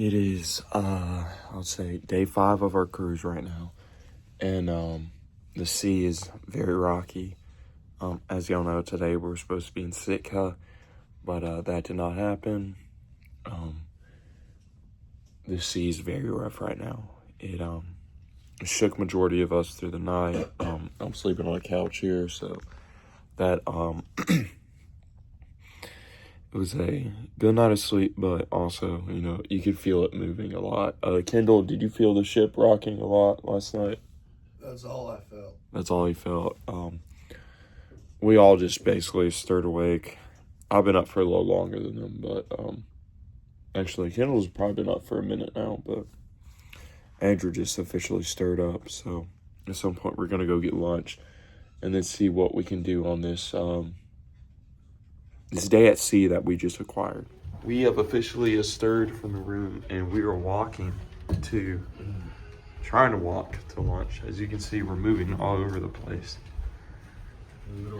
It is, I'll say day 5 of our cruise right now. And, the sea is very rocky. As y'all know, today we're supposed to be in Sitka, but, that did not happen. The sea is very rough right now. It shook majority of us through the night. I'm sleeping on a couch here, so that, it was a good night of sleep, but also, you know, you could feel it moving a lot. Kendall, did you feel the ship rocking a lot last night? That's all I felt. That's all he felt. We all just basically stirred awake. I've been up for a little longer than them, but actually, Kendall's probably been up for a minute now, but Andrew just officially stirred up. So at some point, we're going to go get lunch and then see what we can do on this this day at sea that we just acquired. We have officially stirred from the room, and we are trying to walk to lunch. As you can see, we're moving all over the place.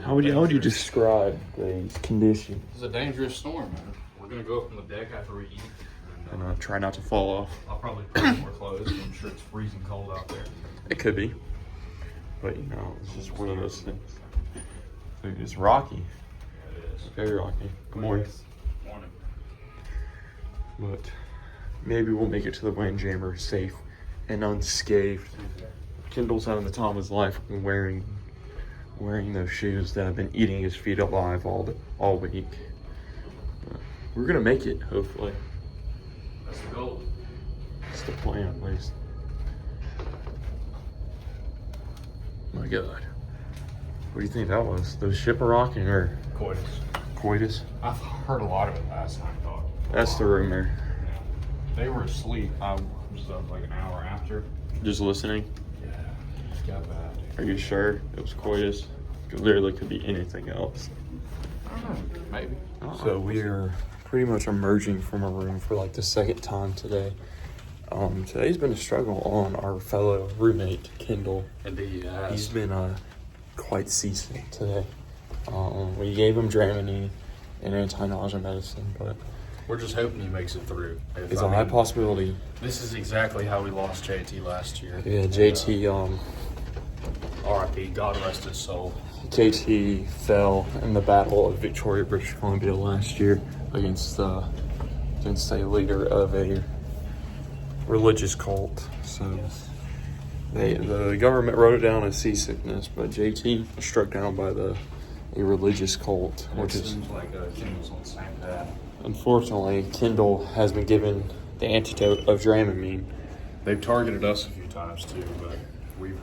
How would you describe these conditions? It's a dangerous storm, man. We're gonna go up on the deck after we eat. And try not to fall off. I'll probably put more clothes. I'm sure it's freezing cold out there. It could be. But, you know, it's just one of those things. It's rocky. It is. Very rocky. Good morning. Morning. But maybe we'll make it to the Windjammer safe and unscathed. Kendall's having the time of his life wearing those shoes that have been eating his feet alive all week. But we're gonna make it, hopefully. That's the goal. That's the plan, at least. My God. What do you think that was? The ship rocking or coitus? I've heard a lot of it last night, dog. That's the rumor. Yeah. They were asleep. I was up like an hour after. Just listening? Yeah. It got bad. Are you sure it was coitus? It literally could be anything else. I don't know. Maybe. So we are pretty much emerging from a room for like the second time today. Today's been a struggle on our fellow roommate, Kendall. Indeed, yes. He's been quite seasick today. We gave him Dramamine and anti-nausea medicine, but We're just hoping he makes it through. it's a high possibility. This is exactly how we lost JT last year. Yeah, JT, R.I.P. God rest his soul. JT fell in the Battle of Victoria, British Columbia last year against a leader of a religious cult. So the government wrote it down as seasickness, but JT was struck down by a religious cult, which is seems like Kendall's on the same path. unfortunately Kendall has been given the antidote of Dramamine. They've targeted us a few times too, but we've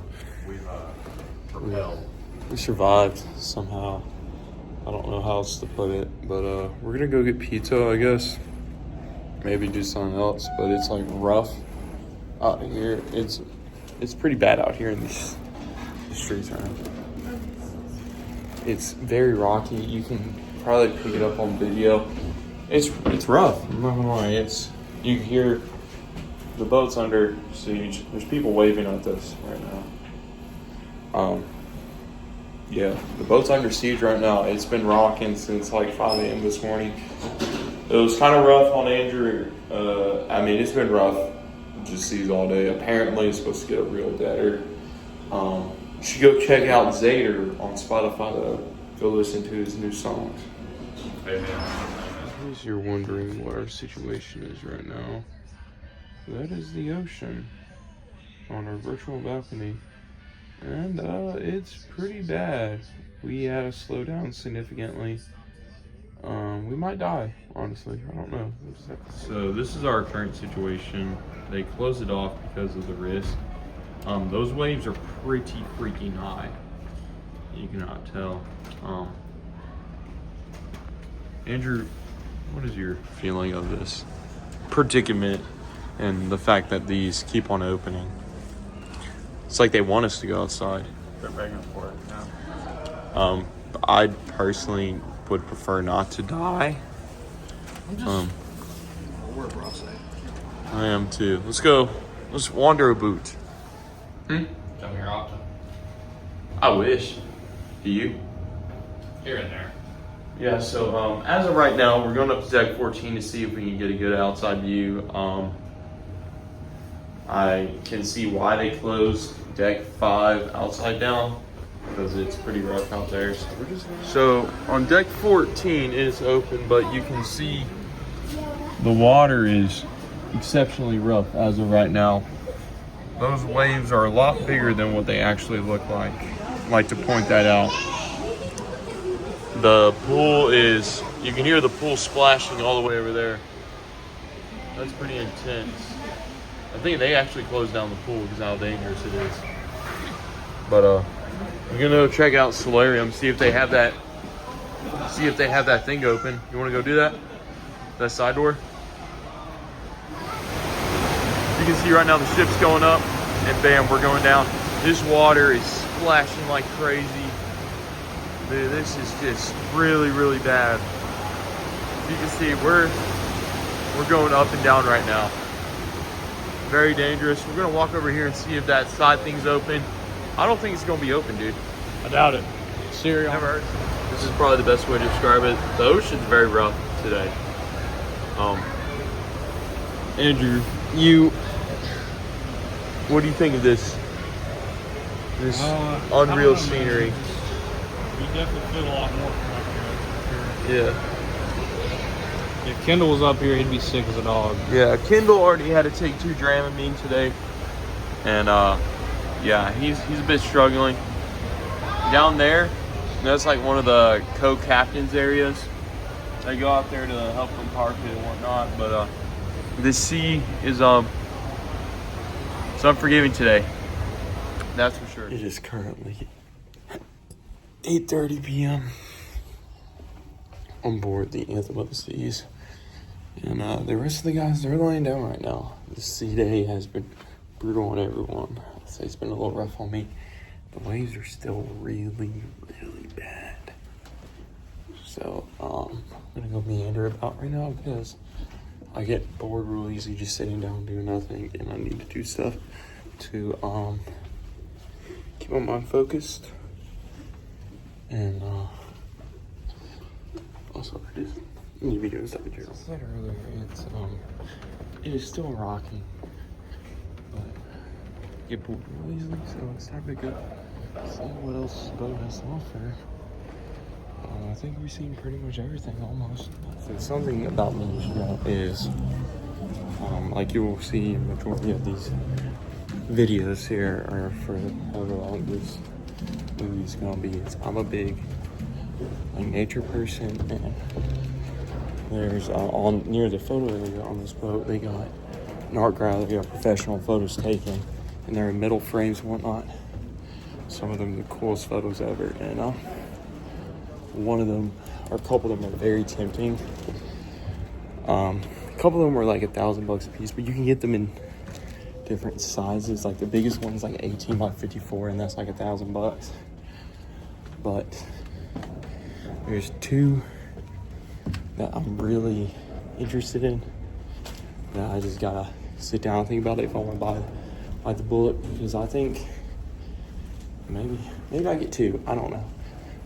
repelled. We survived somehow. I don't know how else to put it, but we're gonna go get pizza, I guess. Maybe do something else, but it's like rough out here. It's pretty bad out here in the streets right now. It's very rocky. You can probably pick it up on video. It's rough. I'm not gonna lie. You can hear the boat's under siege. There's people waving at us right now. Yeah, the boat's under siege right now. It's been rocking since like 5 a.m. this morning. It was kind of rough on Andrew. It's been rough. Just seas all day. Apparently, it's supposed to get a real better. You should go check out Zader on Spotify to go listen to his new songs. Amen. In case you're wondering what our situation is right now, that is the ocean on our virtual balcony. And it's pretty bad. We had to slow down significantly. We might die, honestly. I don't know. So this is our current situation. They closed it off because of the risk. Those waves are pretty freaking high. You cannot tell. Andrew, what is your feeling of this predicament and the fact that these keep on opening? It's like they want us to go outside. They're begging for it now. I personally would prefer not to die. I'm just bored, bro. I am too. Let's go. Let's wander a boot. Come here often. I wish. Do you? Here and there. Yeah, so as of right now, we're going up to deck 14 to see if we can get a good outside view. I can see why they closed deck 5 outside down, because it's pretty rough out there. So on deck 14 it's open, but you can see the water is exceptionally rough as of right now. Those waves are a lot bigger than what they actually look like. I'd like to point that out. The pool is, you can hear the pool splashing all the way over there. That's pretty intense. I think they actually closed down the pool because of how dangerous it is. But I'm gonna go check out Solarium, see if they have that thing open. You wanna go do that? That side door? You can see right now the ship's going up and bam, we're going down. This water is splashing like crazy. Dude, this is just really, really bad. As you can see, we're going up and down right now. Very dangerous. We're gonna walk over here and see if that side thing's open. I don't think it's gonna be open, dude. I doubt it. Cereal. Never heard. This is probably the best way to describe it. The ocean's very rough today. Andrew, what do you think of this unreal scenery? You definitely feel a lot more from up here. Yeah. If Kendall was up here, he'd be sick as a dog. Yeah, Kendall already had to take 2 Dramamine today. And yeah, he's a bit struggling. Down there, that's like one of the co-captains areas. They go out there to help them park it and whatnot. But the sea is it's unforgiving today. That's for sure. It is currently 8:30 p.m. on board the Anthem of the Seas. And the rest of the guys, they're laying down right now. The sea day has been brutal on everyone. I'd say it's been a little rough on me. The waves are still really, really bad. So I'm gonna go meander about right now because I get bored real easy just sitting down doing nothing, and I need to do stuff to keep my mind focused. And also I just need to be doing stuff in general. As I said earlier, it is still rocking, but get bored real easily, so it's time to go see what else the boat has to offer. I think we've seen pretty much everything almost. So something about Malaysia is, like you will see, the majority of these videos here are for however long this movie's gonna be. I'm a big nature person, and there's on near the photo area on this boat, they got an art gallery, they got professional photos taken, and they're in metal frames and whatnot. Some of them are the coolest photos ever, and one of them, or a couple of them, are very tempting. A couple of them were like $1,000 a piece, but you can get them in different sizes. Like the biggest one is like 18 by 54, and that's like $1,000. But there's 2 that I'm really interested in that I just gotta sit down and think about it if I want to buy the bullet, because I think maybe I get 2. I don't know.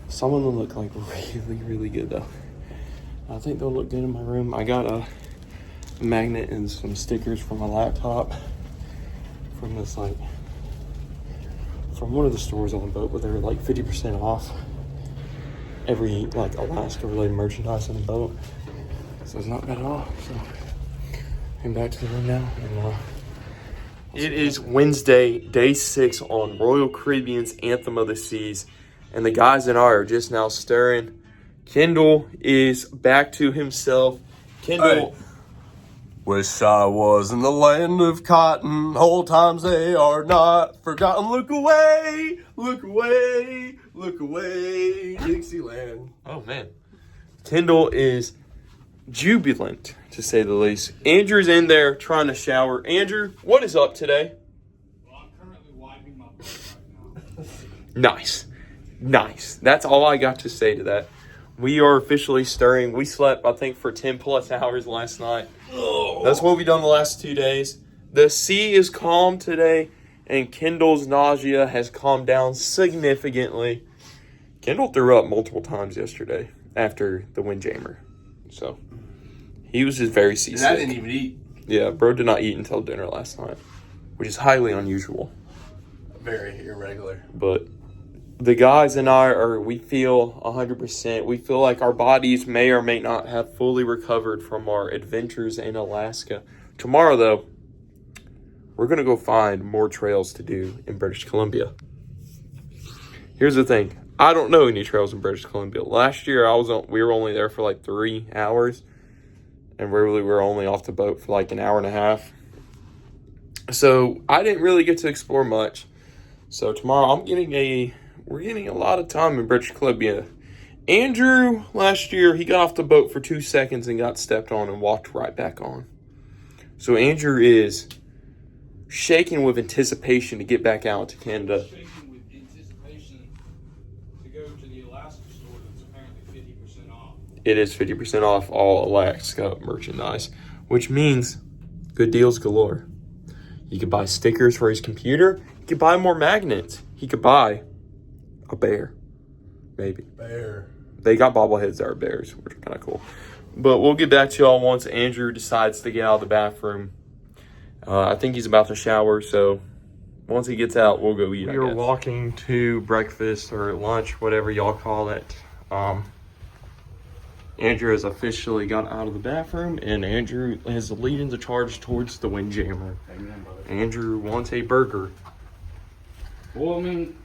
Some of them look like really, really good though. I think they'll look good in my room. I got a magnet and some stickers for my laptop from this, like, from one of the stores on the boat, but they were like 50% off every like Alaska related merchandise on the boat. So it's not bad at all. So I'm back to the room now, and it is Wednesday, day 6 on Royal Caribbean's Anthem of the Seas, and the guys and I are just now stirring. Kendall is back to himself. Kendall. Hey. Wish I was in the land of cotton. Old times they are not forgotten. Look away, look away, look away, Dixieland. Oh man. Kendall is jubilant, to say the least. Andrew's in there trying to shower. Andrew, what is up today? Well, I'm currently wiping my butt right now. Nice. That's all I got to say to that. We are officially stirring. We slept, I think, for 10 plus hours last night. That's what we've done the last 2 days. The sea is calm today, and Kendall's nausea has calmed down significantly. Kendall threw up multiple times yesterday after the windjammer. So, he was just very seasick. And I didn't even eat. Yeah, bro did not eat until dinner last night. which is highly unusual. Very irregular. But the guys and we feel 100%. We feel like our bodies may or may not have fully recovered from our adventures in Alaska. Tomorrow, though, we're going to go find more trails to do in British Columbia. Here's the thing. I don't know any trails in British Columbia. Last year, we were only there for like 3 hours. And really, we were only off the boat for like an hour and a half. So I didn't really get to explore much. So tomorrow, we're getting a lot of time in British Columbia. Andrew, last year, he got off the boat for 2 seconds and got stepped on and walked right back on. So Andrew is shaking with anticipation to get back out to Canada. Shaking with anticipation to go to the Alaska store that's apparently 50% off. It is 50% off all Alaska merchandise, which means good deals galore. He could buy stickers for his computer. He could buy more magnets. He could buy a bear, maybe. Bear. They got bobbleheads that are bears, which are kind of cool. But we'll get back to y'all once Andrew decides to get out of the bathroom. I think he's about to shower, so once he gets out, we'll go eat. We are walking to breakfast or lunch, whatever y'all call it. Andrew has officially got out of the bathroom, and Andrew is leading the charge towards the Windjammer. Amen, brother. Andrew wants a burger. Well, I mean,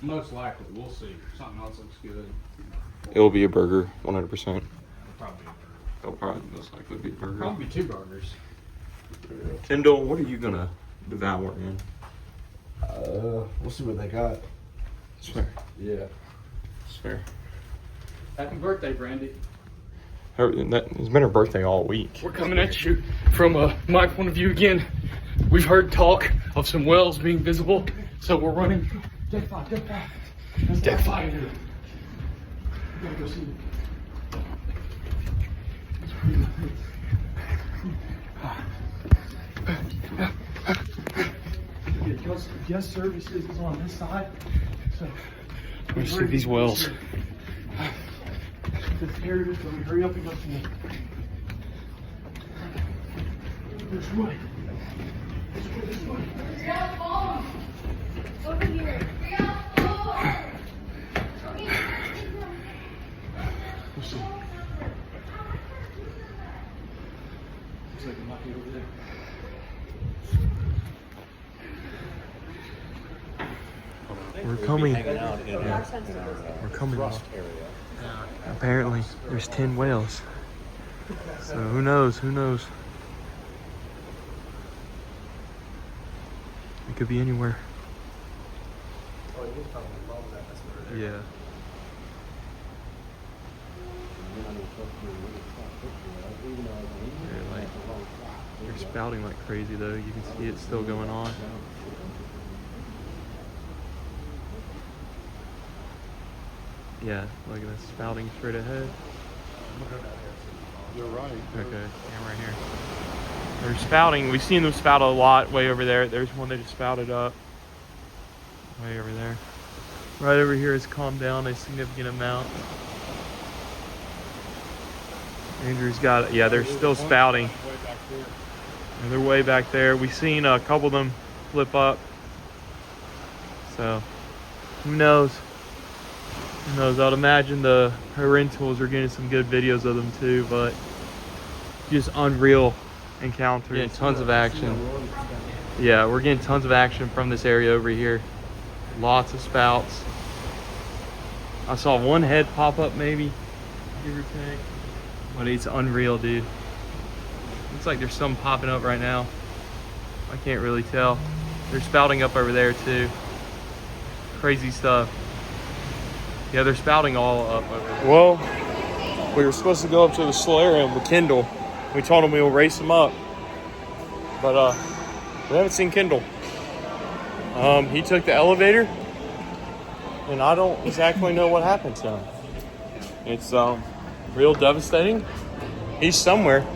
most likely. We'll see. Something else looks good. It'll be a burger, 100%. It'll probably be a burger. It'll probably most likely be a burger. Probably 2 burgers. Kendall, what are you gonna devour, man? We'll see what they got. It's fair. Yeah. It's fair. Happy birthday, Brandy. It's been her birthday all week. We're coming at you from my point of view again. We've heard talk of some whales being visible, so we're running. Deck 5, deck 5. Deck 5. We gotta go see it. Guest services is on this side, so We see these whales. This area, so we hurry up and go see it. This way. This way. Over here. We'll see. Looks like it might be over there. We're coming. Yeah. We're coming. Apparently, there's 10 whales. So who knows? Who knows? It could be anywhere. Yeah. They're spouting like crazy though. You can see it still going on. Yeah, look at this spouting straight ahead. You're right. Okay, yeah, right here. They're spouting. We've seen them spout a lot way over there. There's one that just spouted up. Way over there. Right over here has calmed down a significant amount. Andrew's got it. Yeah, they're still spouting. And they're way back there. We've seen a couple of them flip up. So, who knows? Who knows? I'd imagine the rentals are getting some good videos of them too, but just unreal encounters. Yeah, tons of action. Yeah, we're getting tons of action from this area over here. Lots of spouts. I saw one head pop up maybe, give or take. But it's unreal, dude. Looks like there's some popping up right now. I can't really tell. They're spouting up over there too. Crazy stuff. Yeah, they're spouting all up over there. Well, we were supposed to go up to the solarium with Kendall. We told him we will race him up. But we haven't seen Kendall. He took the elevator. And I don't exactly know what happened to him. It's real devastating. He's somewhere.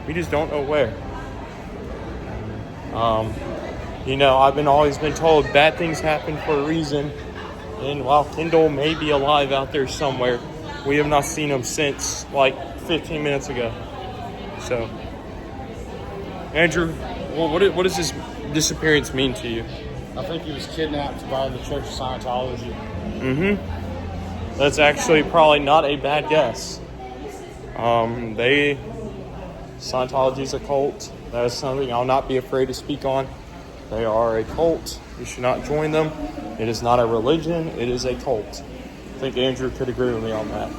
We just don't know where. You know, I've always been told bad things happen for a reason. And while Kendall may be alive out there somewhere, we have not seen him since like 15 minutes ago. So, Andrew, well, what is this disappearance mean to you? I think he was kidnapped by the Church of Scientology. Mm-hmm. That's actually probably not a bad guess. Scientology is a cult. That is something I'll not be afraid to speak on. They are a cult. You should not join them. It is not a religion. It is a cult. I think Andrew could agree with me on that.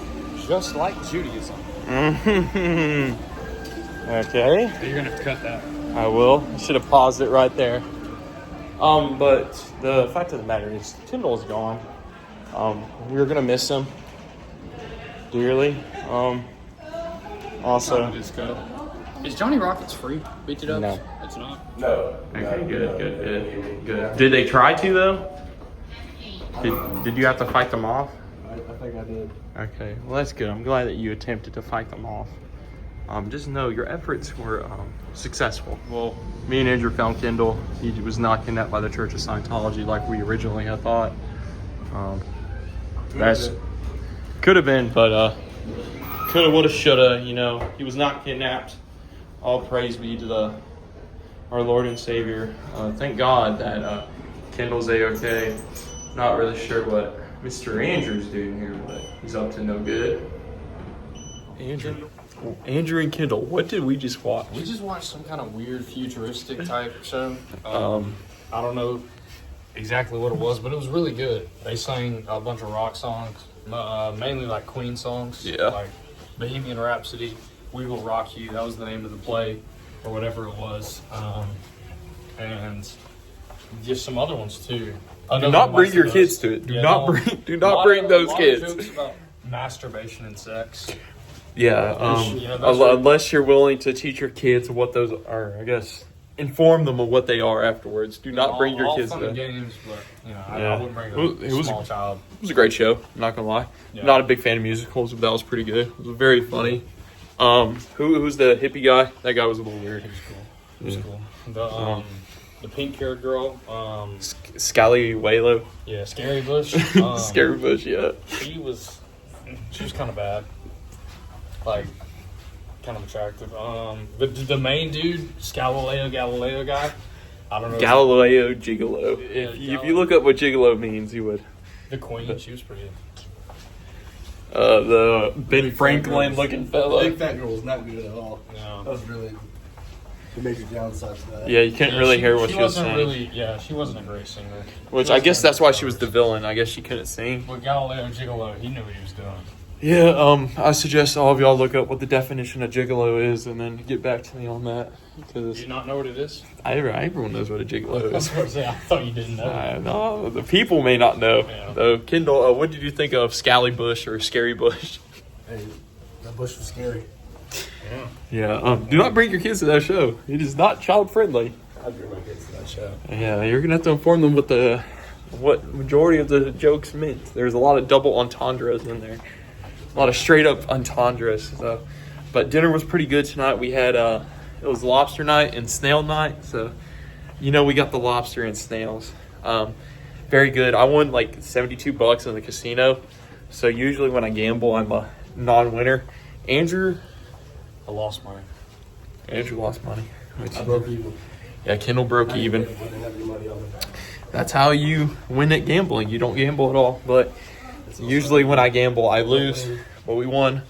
Just like Judaism. Mm-hmm. Okay. You're going to have to cut that. I will. I should have paused it right there. But the fact of the matter is, Kendall is gone. We're gonna miss him dearly. Also, is Johnny Rockets free? Beat it up? No. It's not. No. okay, good. Did they try to though? Did you have to fight them off? I think I did. Okay, well that's good. I'm glad that you attempted to fight them off. Just know your efforts were successful. Well, me and Andrew found Kendall. He was not kidnapped by the Church of Scientology like we originally had thought. That's could have been, but coulda, woulda, shoulda. You know, he was not kidnapped. All praise be to our Lord and Savior. Thank God that Kendall's a-okay. Not really sure what Mr. Andrew's doing here, but he's up to no good. Andrew and Kendall, what did we just watch? We just watched some kind of weird futuristic type show. I don't know exactly what it was, but it was really good. They sang a bunch of rock songs, mainly like Queen songs. Yeah. Like Bohemian Rhapsody, We Will Rock You. That was the name of the play, or whatever it was. And just some other ones too. Do not bring your kids to it. Do not bring those kids. Jokes about masturbation and sex. Yeah, You know, unless you're willing to teach your kids what those are, I guess. Inform them of what they are afterwards. Do not bring your kids to to it. games, but you know, Yeah. I wouldn't bring a small child. It was a great show, I'm not gonna lie. Yeah. Not a big fan of musicals, but that was pretty good. It was very funny. Who's the hippie guy? That guy was a little weird. It was cool. The pink-haired girl, Scally Waylo. yeah, Scary Bush. Scary Bush, yeah. She was kind of bad, like kind of attractive. The main dude, Galileo guy. I don't know. Galileo Gigolo. Yeah, If you look up what Gigolo means, you would. The Queen, she was pretty. The Ben Franklin looking fella. Big fat girl was not good at all. No. That was really the major downside to that. Yeah, you couldn't really hear what she was wasn't saying. really. Yeah, she wasn't a great singer. Which I guess that's why she was the villain. I guess she couldn't sing. But Galileo Gigolo, he knew what he was doing. Yeah, I suggest all of y'all look up what the definition of gigolo is and then get back to me on that. Do Because you not know what it is? everyone knows what a gigolo That's is. what I was saying. I thought you didn't know. No, the people may not know. Yeah. Though, Kendall, what did you think of Scally Bush or Scary Bush? Hey, that bush was scary. Yeah. Yeah, do not bring your kids to that show. It is not child friendly. I'd bring my kids to that show. Yeah, you're gonna have to inform them what majority of the jokes meant. There's a lot of double entendres in there, a lot of straight up entendres. So, but dinner was pretty good tonight. We had it was lobster night and snail night. So, we got the lobster and snails. Very good. I won like $72 in the casino. So usually when I gamble, I'm a non-winner. Andrew lost money. lost money. I broke even. Yeah, Kendall broke even. I didn't have any money on it. That's how you win at gambling. You don't gamble at all. But usually when I gamble, I lose. But we won.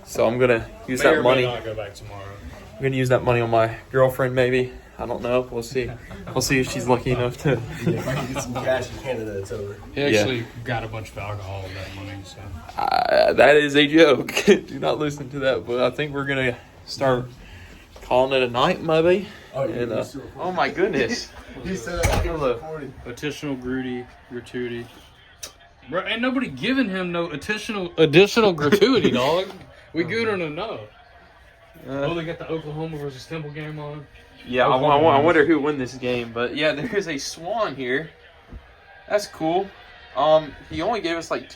So I'm going to use May that or money. may not go back tomorrow. I'm going to use that money on my girlfriend maybe. I don't know. We'll see. We'll see if she's lucky enough to. Yeah, if I can get some cash in Canada, it's over. He actually got a bunch of alcohol with that money. So That is a joke. Do not listen to that. But I think we're going to start calling it a night maybe. Oh, yeah. And, oh my goodness. You said that Hello. 40. additional gratuity. Bro, ain't nobody giving him no additional gratuity, dog. We good or no? They got the Oklahoma versus Temple game on. Yeah, I wonder who won this game, but yeah, there is a swan here. That's cool. He only gave us like 2